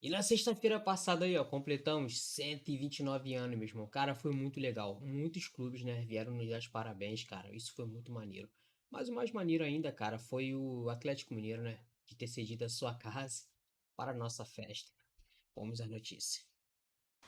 E na sexta-feira passada aí, ó, completamos 129 anos, meu irmão. Cara, foi muito legal. Muitos clubes, né, vieram nos dar os parabéns, cara. Isso foi muito maneiro. Mas o mais maneiro ainda, cara, foi o Atlético Mineiro, né, de ter cedido a sua casa para a nossa festa. Vamos à notícia.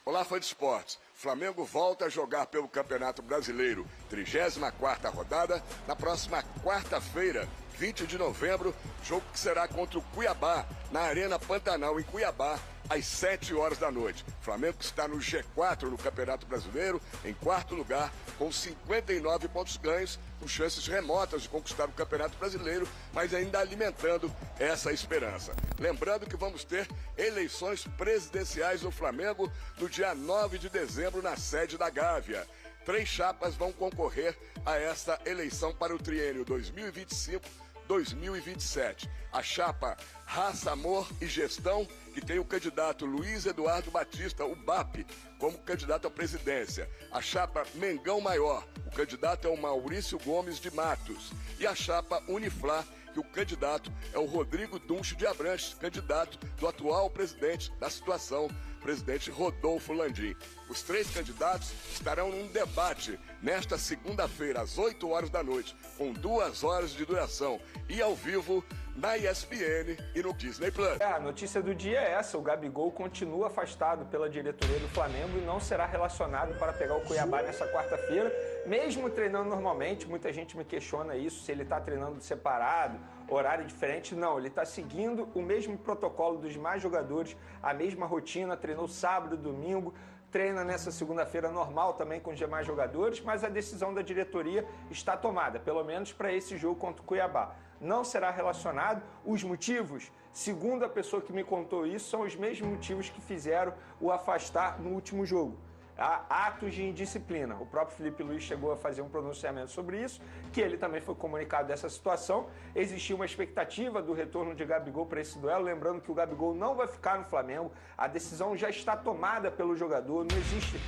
Olá, fã de esportes. Flamengo volta a jogar pelo Campeonato Brasileiro, 34ª rodada, na próxima quarta-feira, 20 de novembro, jogo que será contra o Cuiabá, na Arena Pantanal, em Cuiabá, às 7 horas da noite. Flamengo está no G4 no Campeonato Brasileiro, em quarto lugar, com 59 pontos ganhos, com chances remotas de conquistar o Campeonato Brasileiro, mas ainda alimentando essa esperança. Lembrando que vamos ter eleições presidenciais no Flamengo no dia 9 de dezembro, na sede da Gávea. 3 chapas vão concorrer a esta eleição para o triênio 2025-2027. A chapa Raça, Amor e Gestão, que tem o candidato Luiz Eduardo Batista, o BAP, como candidato à presidência. A chapa Mengão Maior, o candidato é o Maurício Gomes de Matos. E a chapa Uniflá, que o candidato é o Rodrigo Dunche de Abranches, candidato do atual presidente da situação, presidente Rodolfo Landim. Os 3 candidatos estarão num debate nesta segunda-feira, às 8 horas da noite, com 2 horas de duração e ao vivo na ESPN e no Disney Plus. A notícia do dia é essa: o Gabigol continua afastado pela diretoria do Flamengo e não será relacionado para pegar o Cuiabá nessa quarta-feira, mesmo treinando normalmente. Muita gente me questiona isso, se ele está treinando separado, horário diferente. Não, ele está seguindo o mesmo protocolo dos demais jogadores, a mesma rotina, treinou sábado e domingo, treina nessa segunda-feira normal também com os demais jogadores, mas a decisão da diretoria está tomada, pelo menos para esse jogo contra o Cuiabá. Não será relacionado. Os motivos, segundo a pessoa que me contou isso, são os mesmos motivos que fizeram o afastar no último jogo. Há atos de indisciplina. O próprio Felipe Luiz chegou a fazer um pronunciamento sobre isso, que ele também foi comunicado dessa situação. Existia uma expectativa do retorno de Gabigol para esse duelo, lembrando que o Gabigol não vai ficar no Flamengo, a decisão já está tomada pelo jogador, não existe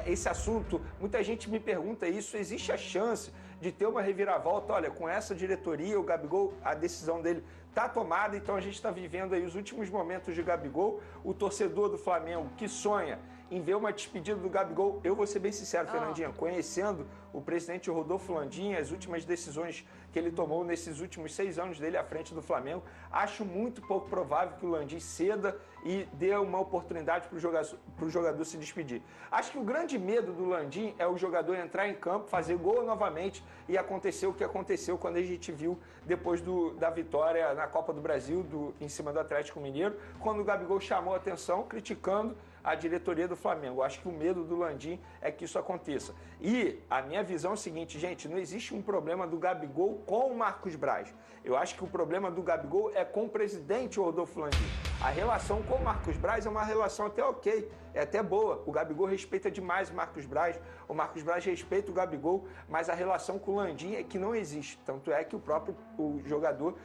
esse assunto. Muita gente me pergunta isso, existe a chance de ter uma reviravolta? Olha, com essa diretoria, o Gabigol, a decisão dele está tomada, então a gente está vivendo aí os últimos momentos de Gabigol. O torcedor do Flamengo que sonha em ver uma despedida do Gabigol, eu vou ser bem sincero, Fernandinha, conhecendo o presidente Rodolfo Landim, as últimas decisões que ele tomou nesses últimos 6 anos dele à frente do Flamengo, acho muito pouco provável que o Landim ceda e dê uma oportunidade para o jogador se despedir. Acho que o grande medo do Landim é o jogador entrar em campo, fazer gol novamente e acontecer o que aconteceu quando a gente viu depois da vitória na Copa do Brasil em cima do Atlético Mineiro, quando o Gabigol chamou a atenção criticando a diretoria do Flamengo. Acho que o medo do Landim é que isso aconteça. E a minha visão é o seguinte, gente, não existe um problema do Gabigol com o Marcos Braz. Eu acho que o problema do Gabigol é com o presidente Rodolfo Landim. A relação com o Marcos Braz é uma relação até ok, é até boa. O Gabigol respeita demais o Marcos Braz respeita o Gabigol, mas a relação com o Landim é que não existe. Tanto é que o jogador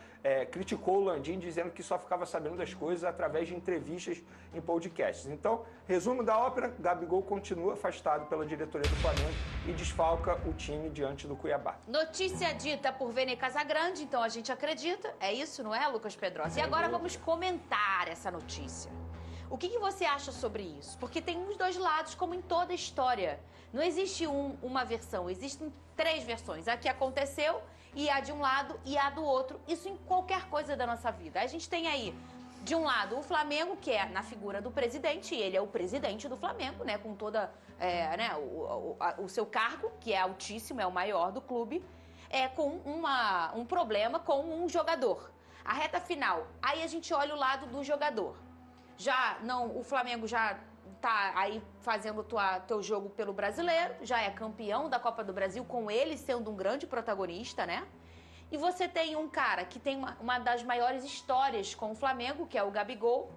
criticou o Landim, dizendo que só ficava sabendo das coisas através de entrevistas em podcasts. Então, resumo da ópera: Gabigol continua afastado pela diretoria do Flamengo e desfalca o time diante do Cuiabá. Notícia dita por Vene Casagrande, então a gente acredita. É isso, não é, Lucas Pedrosa? E agora vamos comentar essa notícia. O que você acha sobre isso? Porque tem os dois lados, como em toda história. Não existe uma versão, existem 3 versões. A que aconteceu, e a de um lado e a do outro. Isso em qualquer coisa da nossa vida. A gente tem aí, de um lado, o Flamengo, que é na figura do presidente, e ele é o presidente do Flamengo, né, com toda o seu cargo, que é altíssimo, é o maior do clube, com um problema com um jogador. A reta final, aí a gente olha o lado do jogador. O Flamengo já tá aí fazendo teu jogo pelo Brasileiro, já é campeão da Copa do Brasil, com ele sendo um grande protagonista, né? E você tem um cara que tem uma das maiores histórias com o Flamengo, que é o Gabigol,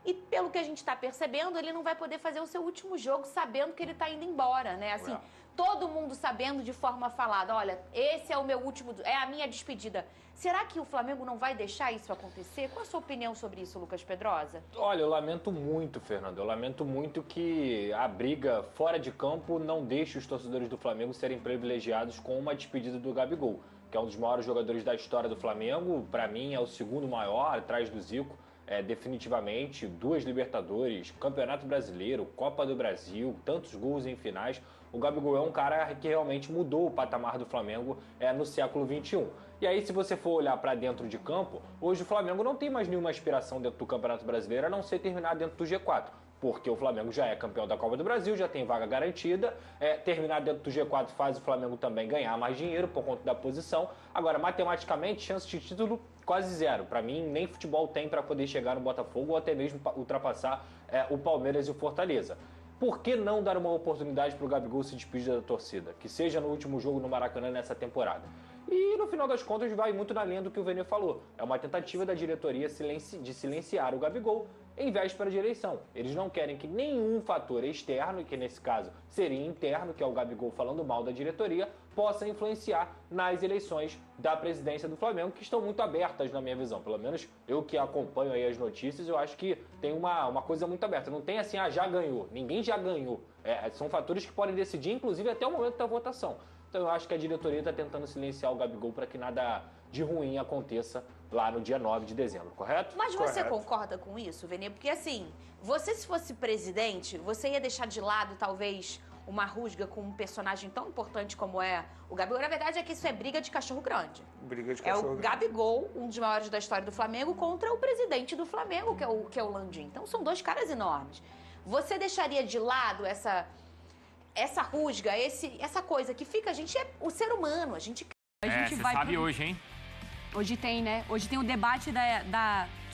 e pelo que a gente está percebendo, ele não vai poder fazer o seu último jogo sabendo que ele está indo embora, né? Assim, todo mundo sabendo de forma falada, olha, esse é o meu último, é a minha despedida. Será que o Flamengo não vai deixar isso acontecer? Qual a sua opinião sobre isso, Lucas Pedrosa? Olha, eu lamento muito, Fernando. Eu lamento muito que a briga fora de campo não deixe os torcedores do Flamengo serem privilegiados com uma despedida do Gabigol, que é um dos maiores jogadores da história do Flamengo. Para mim, é o segundo maior, atrás do Zico. definitivamente 2 Libertadores, Campeonato Brasileiro, Copa do Brasil, tantos gols em finais. O Gabigol é um cara que realmente mudou o patamar do Flamengo no século XXI. E aí, se você for olhar para dentro de campo, hoje o Flamengo não tem mais nenhuma aspiração dentro do Campeonato Brasileiro a não ser terminar dentro do G4. Porque o Flamengo já é campeão da Copa do Brasil, já tem vaga garantida. Terminar dentro do G4 faz o Flamengo também ganhar mais dinheiro por conta da posição. Agora, matematicamente, chance de título quase zero. Para mim, nem futebol tem para poder chegar no Botafogo ou até mesmo ultrapassar o Palmeiras e o Fortaleza. Por que não dar uma oportunidade para o Gabigol se despedir da torcida? Que seja no último jogo no Maracanã nessa temporada. E no final das contas vai muito na linha do que o Vene falou. É uma tentativa da diretoria de silenciar o Gabigol em véspera de eleição. Eles não querem que nenhum fator externo, que nesse caso seria interno, que é o Gabigol falando mal da diretoria, possa influenciar nas eleições da presidência do Flamengo, que estão muito abertas na minha visão. Pelo menos eu que acompanho aí as notícias, eu acho que tem uma coisa muito aberta. Não tem assim, já ganhou. Ninguém já ganhou. São fatores que podem decidir, inclusive, até o momento da votação. Então eu acho que a diretoria está tentando silenciar o Gabigol para que nada de ruim aconteça lá no dia 9 de dezembro, correto? Mas você concorda com isso, Vene? Porque assim, você se fosse presidente, você ia deixar de lado talvez uma rusga com um personagem tão importante como é o Gabigol? Na verdade é que isso é briga de cachorro grande. Briga de cachorro grande. É o Gabigol, um dos maiores da história do Flamengo, contra o presidente do Flamengo, que é o Landim. Então são dois caras enormes. Você deixaria de lado essa rusga, essa coisa que fica, a gente é o ser humano, a gente você vai sabe hoje, hein? Hoje tem, né? Hoje tem o debate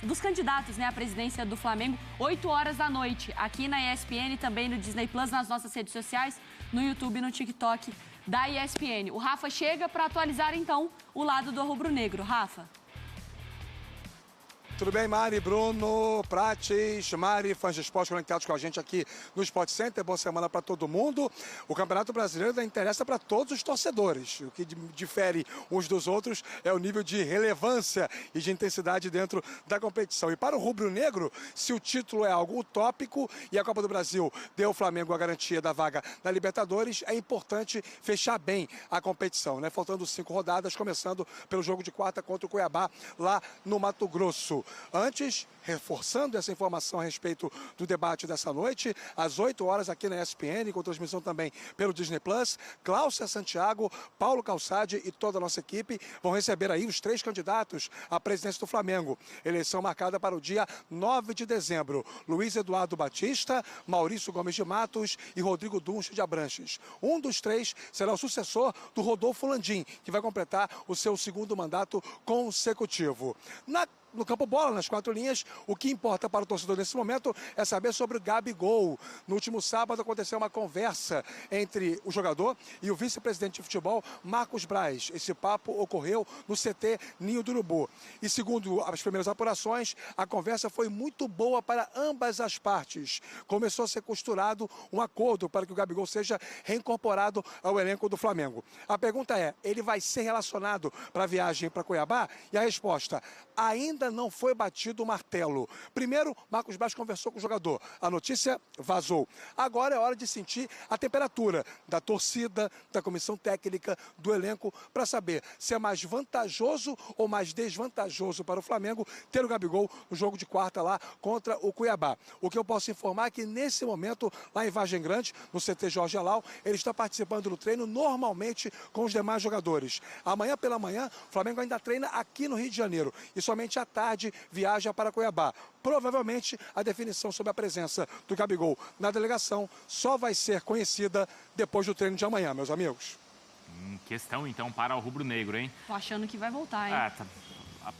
dos candidatos, né, à presidência do Flamengo, 8 horas da noite, aqui na ESPN, também no Disney Plus, nas nossas redes sociais, no YouTube e no TikTok da ESPN. O Rafa chega para atualizar, então, o lado do rubro-negro. Rafa. Tudo bem, Mari, Bruno, Prates, Mari, fãs de esporte conectados com a gente aqui no Sport Center. Boa semana para todo mundo. O Campeonato Brasileiro ainda interessa para todos os torcedores. O que difere uns dos outros é o nível de relevância e de intensidade dentro da competição. E para o rubro-negro, se o título é algo utópico e a Copa do Brasil deu ao Flamengo a garantia da vaga na Libertadores, é importante fechar bem a competição, né? Faltando 5 rodadas, começando pelo jogo de quarta contra o Cuiabá, lá no Mato Grosso. Antes, reforçando essa informação a respeito do debate dessa noite, às 8 horas aqui na ESPN, com transmissão também pelo Disney Plus, Cláudia Santiago, Paulo Calçade e toda a nossa equipe vão receber aí os 3 candidatos à presidência do Flamengo. Eleição marcada para o dia 9 de dezembro. Luiz Eduardo Batista, Maurício Gomes de Matos e Rodrigo Dunche de Abranches. Um dos 3 será o sucessor do Rodolfo Landim, que vai completar o seu 2º mandato consecutivo. No campo bola, nas 4 linhas, o que importa para o torcedor nesse momento é saber sobre o Gabigol. No último sábado aconteceu uma conversa entre o jogador e o vice-presidente de futebol, Marcos Braz. Esse papo ocorreu no CT Ninho do Urubu. E segundo as primeiras apurações, a conversa foi muito boa para ambas as partes. Começou a ser costurado um acordo para que o Gabigol seja reincorporado ao elenco do Flamengo. A pergunta é, ele vai ser relacionado para a viagem para Cuiabá? E a resposta, ainda não foi batido o martelo. Primeiro, Marcos Braz conversou com o jogador. A notícia vazou. Agora é hora de sentir a temperatura da torcida, da comissão técnica, do elenco, para saber se é mais vantajoso ou mais desvantajoso para o Flamengo ter o Gabigol no jogo de quarta lá contra o Cuiabá. O que eu posso informar é que nesse momento, lá em Vargem Grande, no CT Jorge Alau, ele está participando do treino normalmente com os demais jogadores. Amanhã pela manhã, o Flamengo ainda treina aqui no Rio de Janeiro e somente à tarde viaja para Cuiabá. Provavelmente a definição sobre a presença do Gabigol na delegação só vai ser conhecida depois do treino de amanhã, meus amigos. Questão então para o rubro-negro, hein? Tô achando que vai voltar, hein?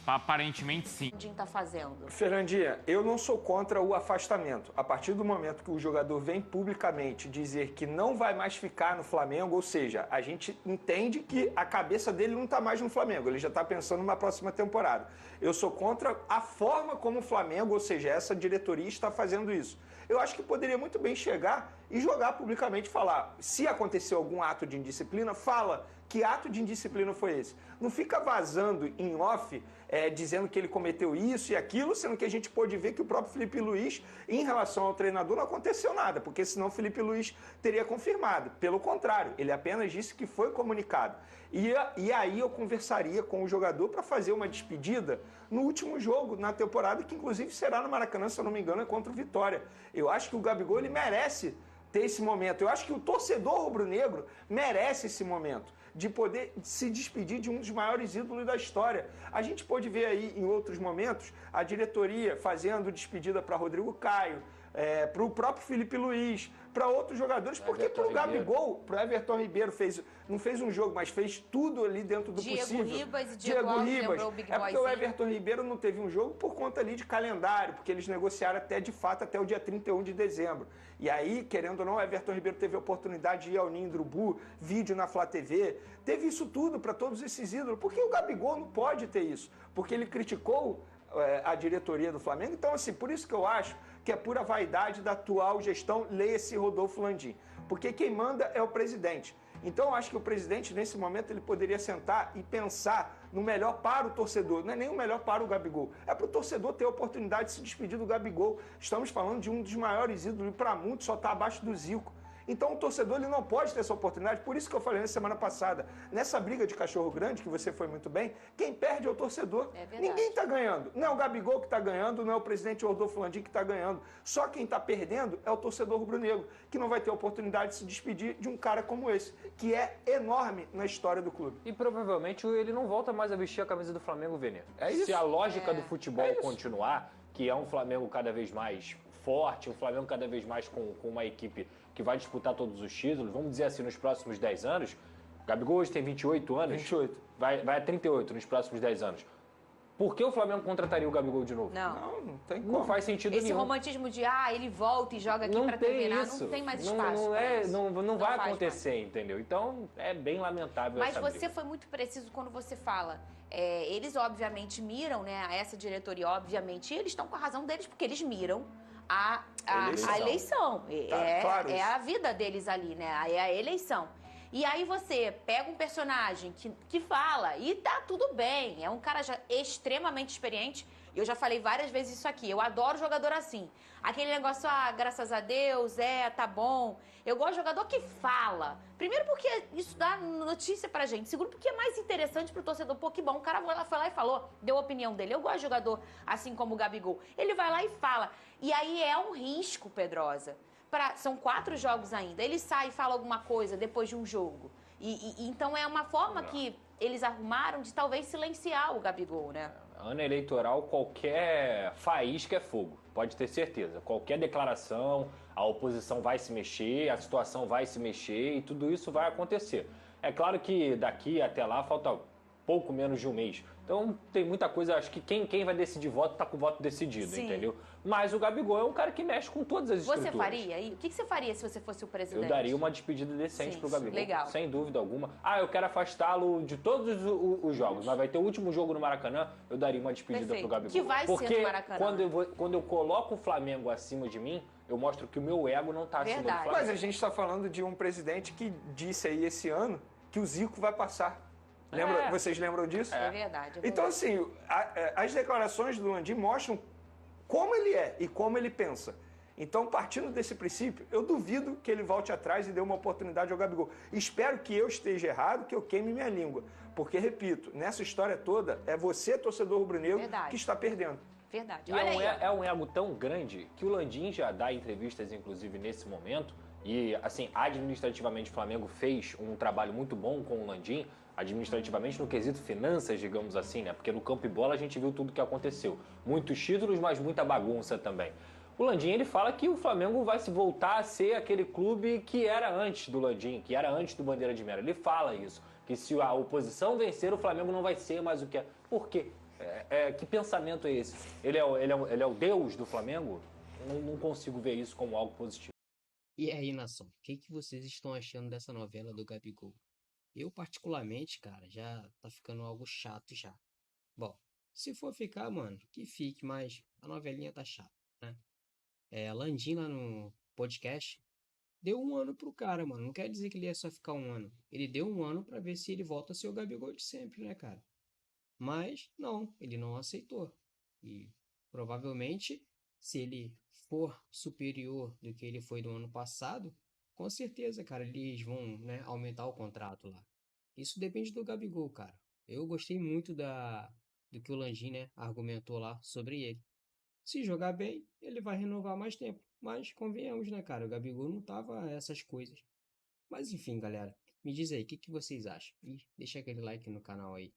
Aparentemente sim. O Landim tá fazendo. Fernandinha, eu não sou contra o afastamento. A partir do momento que o jogador vem publicamente dizer que não vai mais ficar no Flamengo, ou seja, a gente entende que a cabeça dele não está mais no Flamengo, ele já está pensando na próxima temporada. Eu sou contra a forma como o Flamengo, ou seja, essa diretoria está fazendo isso. Eu acho que poderia muito bem chegar e jogar publicamente, falar, se acontecer algum ato de indisciplina, fala Que ato de indisciplina foi esse? Não fica vazando em off, dizendo que ele cometeu isso e aquilo, sendo que a gente pôde ver que o próprio Felipe Luiz, em relação ao treinador, não aconteceu nada, porque senão o Felipe Luiz teria confirmado. Pelo contrário, ele apenas disse que foi comunicado. E aí eu conversaria com o jogador para fazer uma despedida no último jogo, na temporada, que inclusive será no Maracanã, se eu não me engano, é contra o Vitória. Eu acho que o Gabigol, ele merece ter esse momento. Eu acho que o torcedor rubro-negro merece esse momento de poder se despedir de um dos maiores ídolos da história. A gente pôde ver aí em outros momentos a diretoria fazendo despedida para Rodrigo Caio, para o próprio Felipe Luiz, para outros jogadores, porque para o Gabigol, para o Everton Ribeiro, não fez um jogo, mas fez tudo ali dentro do possível. Diego Ribas e Diego Alves lembrou o Big É porque Boyzinho. o Everton Ribeiro não teve um jogo por conta ali de calendário, porque eles negociaram até o dia 31 de dezembro. E aí, querendo ou não, o Everton Ribeiro teve a oportunidade de ir ao Ninho do Urubu, vídeo na Flá TV, teve isso tudo para todos esses ídolos. Por que o Gabigol não pode ter isso? Porque ele criticou a diretoria do Flamengo. Então, assim, por isso que eu acho que é pura vaidade da atual gestão, leia-se Rodolfo Landim. Porque quem manda é o presidente. Então, eu acho que o presidente, nesse momento, ele poderia sentar e pensar no melhor para o torcedor. Não é nem o melhor para o Gabigol. É para o torcedor ter a oportunidade de se despedir do Gabigol. Estamos falando de um dos maiores ídolos e, para muitos, só está abaixo do Zico. Então o torcedor ele não pode ter essa oportunidade, por isso que eu falei na semana passada, nessa briga de cachorro grande, que você foi muito bem, quem perde é o torcedor. Ninguém está ganhando. Não é o Gabigol que está ganhando, não é o presidente Rodolfo Landim que está ganhando. Só quem está perdendo é o torcedor rubro-negro, que não vai ter a oportunidade de se despedir de um cara como esse, que é enorme na história do clube. E provavelmente ele não volta mais a vestir a camisa do Flamengo, Vene. Se a lógica do futebol continuar, que é um Flamengo cada vez mais forte, um Flamengo cada vez mais com uma equipe que vai disputar todos os títulos, vamos dizer assim, nos próximos 10 anos, o Gabigol hoje tem 28 anos, 28. Vai a 38 nos próximos 10 anos. Por que o Flamengo contrataria o Gabigol de novo? Não tem como. Não faz sentido Esse nenhum. romantismo de, ele volta e joga aqui Não pra tem terminar, isso. não tem mais Não- espaço. Não, pra é, isso. não vai faz acontecer, entendeu? Então, é bem lamentável Mas essa você briga. foi muito preciso quando você fala. Eles, obviamente, miram, né? Essa diretoria, obviamente, e eles estão com a razão deles, porque eles miram a eleição. claro É isso. a vida deles ali, né? É a eleição. E aí você pega um personagem que fala, e tá tudo bem, é um cara já extremamente experiente. Eu já falei várias vezes isso aqui. Eu adoro jogador assim. Aquele negócio, graças a Deus, tá bom. Eu gosto de jogador que fala. Primeiro porque isso dá notícia pra gente. Segundo porque é mais interessante pro torcedor. Pô, que bom, o cara foi lá e falou, deu a opinião dele. Eu gosto de jogador assim como o Gabigol. Ele vai lá e fala. E aí é um risco, Pedrosa. São 4 jogos ainda. Ele sai e fala alguma coisa depois de um jogo. Então é uma forma que eles arrumaram de talvez silenciar o Gabigol, né? Ano eleitoral, qualquer faísca é fogo, pode ter certeza. Qualquer declaração, a oposição vai se mexer, a situação vai se mexer e tudo isso vai acontecer. É claro que daqui até lá falta pouco menos de um mês. Então tem muita coisa, acho que quem vai decidir voto tá com o voto decidido, Sim. entendeu? Mas o Gabigol é um cara que mexe com todas as estruturas. Você faria? O que você faria se você fosse o presidente? Eu daria uma despedida decente Sim, pro Gabigol, legal. sem dúvida alguma. Eu quero afastá-lo de todos os jogos, mas vai ter o último jogo no Maracanã, eu daria uma despedida Perfeito. pro Gabigol. Que vai ser Porque no Maracanã. quando eu coloco o Flamengo acima de mim, eu mostro que o meu ego não tá acima do Verdade. Flamengo. Mas a gente está falando de um presidente que disse aí esse ano que o Zico vai passar. Vocês lembram disso? É verdade. Então, assim, as declarações do Landim mostram como ele é e como ele pensa. Então, partindo desse princípio, eu duvido que ele volte atrás e dê uma oportunidade ao Gabigol. Espero que eu esteja errado, que eu queime minha língua. Porque, repito, nessa história toda, é você, torcedor rubro-negro, Verdade. que está perdendo. Verdade. E Olha aí. é um ego tão grande que o Landim já dá entrevistas, inclusive, nesse momento. E, assim, administrativamente o Flamengo fez um trabalho muito bom com o Landim, administrativamente no quesito finanças, digamos assim, né? Porque no campo e bola a gente viu tudo o que aconteceu. Muitos títulos, mas muita bagunça também. O Landim, ele fala que o Flamengo vai se voltar a ser aquele clube que era antes do Landim, que era antes do Bandeira de Mera. Ele fala isso, que se a oposição vencer, o Flamengo não vai ser mais o que é. Por quê? Que pensamento é esse? Ele é o Deus do Flamengo? Não consigo ver isso como algo positivo. E aí, nação, o que vocês estão achando dessa novela do Gabigol? Eu, particularmente, cara, já tá ficando algo chato já. Bom, se for ficar, mano, que fique, mas a novelinha tá chata, né? Landim lá no podcast, deu um ano pro cara, mano. Não quer dizer que ele ia só ficar um ano. Ele deu um ano pra ver se ele volta a ser o Gabigol de sempre, né, cara? Mas não, ele não aceitou. E provavelmente, se ele for superior do que ele foi do ano passado, com certeza, cara, eles vão, né, aumentar o contrato lá. Isso depende do Gabigol, cara. Eu gostei muito do que o Landim, né, argumentou lá sobre ele. Se jogar bem, ele vai renovar mais tempo. Mas convenhamos, né, cara? O Gabigol não tava essas coisas. Mas enfim, galera. Me diz aí, o que vocês acham? E deixa aquele like no canal aí.